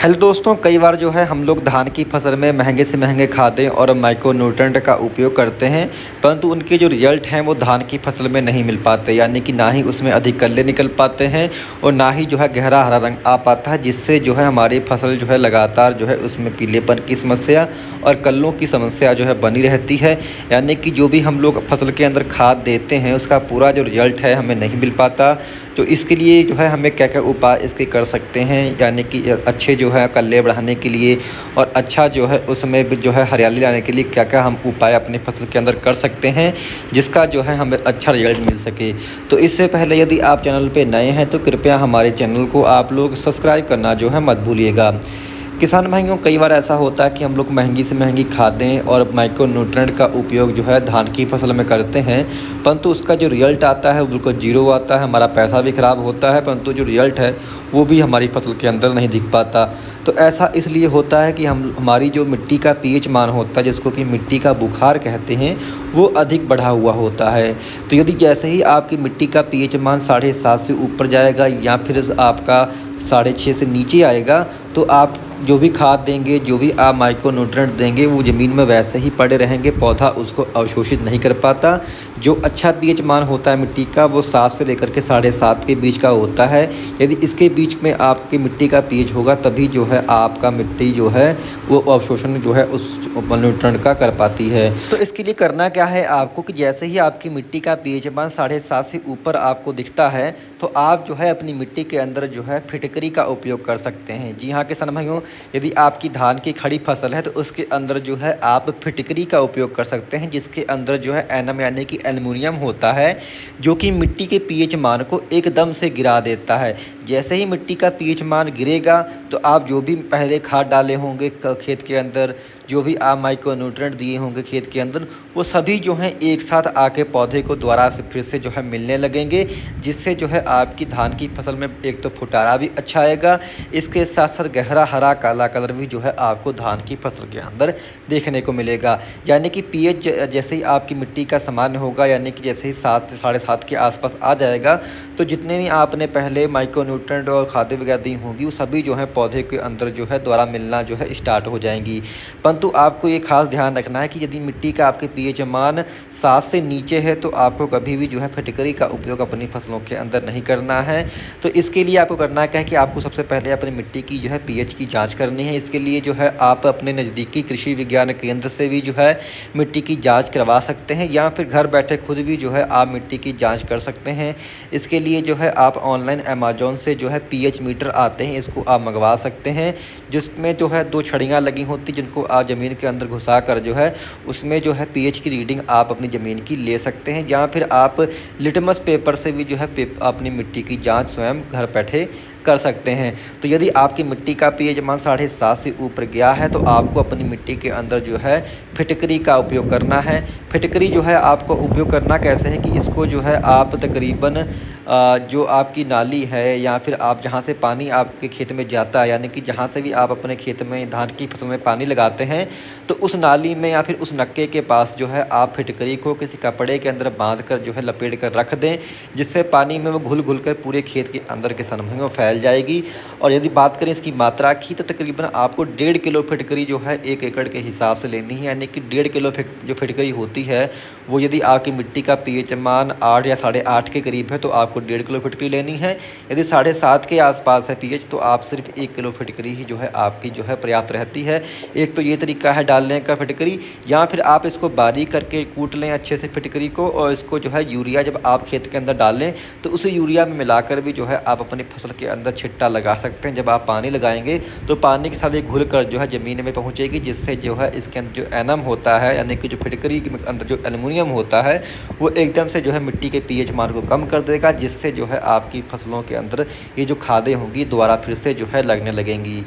Hello दोस्तों, कई बार जो है हम लोग धान की फसल में महंगे से महंगे खादें और माइक्रो न्यूट्रेंट का उपयोग करते हैं, परंतु उनके जो रिजल्ट हैं वो धान की फसल में नहीं मिल पाते। यानी कि ना ही उसमें अधिक कल्ले निकल पाते हैं और ना ही जो है गहरा हरा रंग आ पाता है, जिससे जो है हमारी फसल जो है लगातार जो है उसमें पीलेपन की समस्या और कल्लों की समस्या जो है बनी रहती है। यानी कि जो भी हम लोग फसल के अंदर खाद देते हैं उसका पूरा जो रिजल्ट है हमें नहीं मिल पाता। तो इसके लिए जो है हमें क्या क्या उपाय इसके कर सकते हैं, यानी कि अच्छे जो है कल्ले बढ़ाने के लिए और अच्छा जो है उसमें भी जो है हरियाली लाने के लिए क्या क्या हम उपाय अपनी फसल के अंदर कर सकते हैं जिसका जो है हमें अच्छा रिजल्ट मिल सके। तो इससे पहले यदि आप चैनल पे नए हैं तो कृपया हमारे चैनल को आप लोग सब्सक्राइब करना जो है मत भूलिएगा। किसान भाइयों, कई बार ऐसा होता है कि हम लोग महंगी से महंगी खादें और माइक्रो न्यूट्रेंट का उपयोग जो है धान की फसल में करते हैं, परंतु उसका जो रिज़ल्ट आता है वो बिल्कुल ज़ीरो आता है। हमारा पैसा भी ख़राब होता है, परंतु जो रिज़ल्ट है वो भी हमारी फसल के अंदर नहीं दिख पाता। तो ऐसा इसलिए होता है कि हमारी जो मिट्टी का पीएच मान होता है, जिसको कि मिट्टी का बुखार कहते हैं, वो अधिक बढ़ा हुआ होता है। तो यदि जैसे ही आपकी मिट्टी का पीएच मान 7.5 से ऊपर जाएगा या फिर आपका 6.5 से नीचे आएगा, तो आप जो भी खाद देंगे, जो भी आप माइक्रो न्यूट्रेंट देंगे, वो ज़मीन में वैसे ही पड़े रहेंगे, पौधा उसको अवशोषित नहीं कर पाता। जो अच्छा पीएच मान होता है मिट्टी का वो 7 से लेकर के 7.5 के बीच का होता है। यदि इसके बीच में आपकी मिट्टी का पीएच होगा तभी जो है आपका मिट्टी जो है वो अवशोषण जो है उस न्यूट्रेंट का कर पाती है। तो इसके लिए करना क्या है आपको कि जैसे ही आपकी मिट्टी का पीएच मान 7.5 से ऊपर आपको दिखता है तो आप जो है अपनी मिट्टी के अंदर जो है फिटकरी का उपयोग कर सकते हैं। जी हाँ किसान भाइयों, यदि आपकी धान की खड़ी फसल है तो उसके अंदर जो है आप फिटकरी का उपयोग कर सकते हैं, जिसके अंदर जो है एनम यानी कि एल्युमिनियम होता है, जो कि मिट्टी के पीएच मान को एकदम से गिरा देता है। जैसे ही मिट्टी का पीएच मान गिरेगा तो आप जो भी पहले खाद डाले होंगे खेत के अंदर, जो भी आप माइक्रो न्यूट्रेंट दिए होंगे खेत के अंदर, वो सभी जो हैं एक साथ आके पौधे को दोबारा से फिर से जो है मिलने लगेंगे, जिससे जो है आपकी धान की फसल में एक तो फुटारा भी अच्छा आएगा, इसके साथ साथ गहरा हरा काला कलर भी जो है आपको धान की फसल के अंदर देखने को मिलेगा। यानी कि पीएच जैसे ही आपकी मिट्टी का सामान्य होगा, यानी कि जैसे ही 7 से 7.5 के आसपास आ जाएगा, तो जितने भी आपने पहले माइक्रो न्यूट्रेंट और खादें वगैरह दी होंगी वो सभी जो है पौधे के अंदर जो है दोबारा मिलना जो है स्टार्ट हो जाएंगी। परंतु आपको ये खास ध्यान रखना है कि यदि मिट्टी का आपके पीएच मान 7 से नीचे है तो आपको कभी भी जो है फिटकरी का उपयोग अपनी फसलों के अंदर नहीं करना है। तो इसके लिए आपको करना क्या है कि आपको सबसे पहले अपनी मिट्टी की जो है पीएच की जांच करनी है। इसके लिए जो है आप अपने नज़दीकी कृषि विज्ञान केंद्र से भी जो है मिट्टी की जाँच करवा सकते हैं, या फिर घर बैठे खुद भी जो है आप मिट्टी की जाँच कर सकते हैं। इसके लिए जो है आप ऑनलाइन अमेज़न से जो है पीएच मीटर आते हैं, इसको आप मंगवा सकते हैं, जिसमें जो है 2 छड़ियाँ लगी होती जिनको आप ज़मीन के अंदर घुसा कर जो है उसमें जो है पीएच की रीडिंग आप अपनी ज़मीन की ले सकते हैं, या फिर आप लिटमस पेपर से भी जो है अपनी मिट्टी की जांच स्वयं घर बैठे कर सकते हैं। तो यदि आपकी मिट्टी का पीएच मान 7.5 से ऊपर गया है तो आपको अपनी मिट्टी के अंदर जो है फिटकरी का उपयोग करना है। फिटकरी जो है आपको उपयोग करना कैसे है कि इसको जो है आप तकरीबन जो आपकी नाली है या फिर आप जहाँ से पानी आपके खेत में जाता है, यानी कि जहाँ से भी आप अपने खेत में धान की फसल में पानी लगाते हैं, तो उस नाली में या फिर उस नक्के के पास जो है आप फिटकरी को किसी कपड़े के अंदर बांध कर जो है लपेट कर रख दें, जिससे पानी में वो घुल घुल कर पूरे खेत के अंदर के सन में फैल जाएगी। और यदि बात करें इसकी मात्रा की तो तकरीबन आपको 1.5 किलो फिटकरी जो है 1 एकड़ के हिसाब से लेनी है। यानी कि 1.5 किलो जो फिटकरी होती है वो यदि आपकी मिट्टी का पीएच मान 8 या 8.5 के करीब है तो आपको 1.5 किलो फिटकरी लेनी है। यदि 7.5 के आसपास है पीएच तो आप सिर्फ 1 किलो फिटकरी ही जो है आपकी जो है पर्याप्त रहती है। एक तो ये तरीका है डालने का फिटकरी, या फिर आप इसको बारीक करके कूट लें अच्छे से फिटकरी को, और इसको जो है यूरिया जब आप खेत के अंदर डाल लें तो उसे यूरिया में मिलाकर भी जो है आप अपनी फसल के अंदर छिट्टा लगा सकते हैं। जब आप पानी लगाएंगे तो पानी के साथ ये घुल कर जो है ज़मीन में पहुँचेगी, जिससे जो है इसके अंदर जो एनम होता है यानी कि जो फिटकरी के अंदर जो एल्युमिनियम होता है वो एकदम से जो है मिट्टी के पीएच मान को कम कर देगा, जिससे जो है आपकी फसलों के अंदर ये जो खादें होंगी दोबारा फिर से जो है लगने लगेंगी।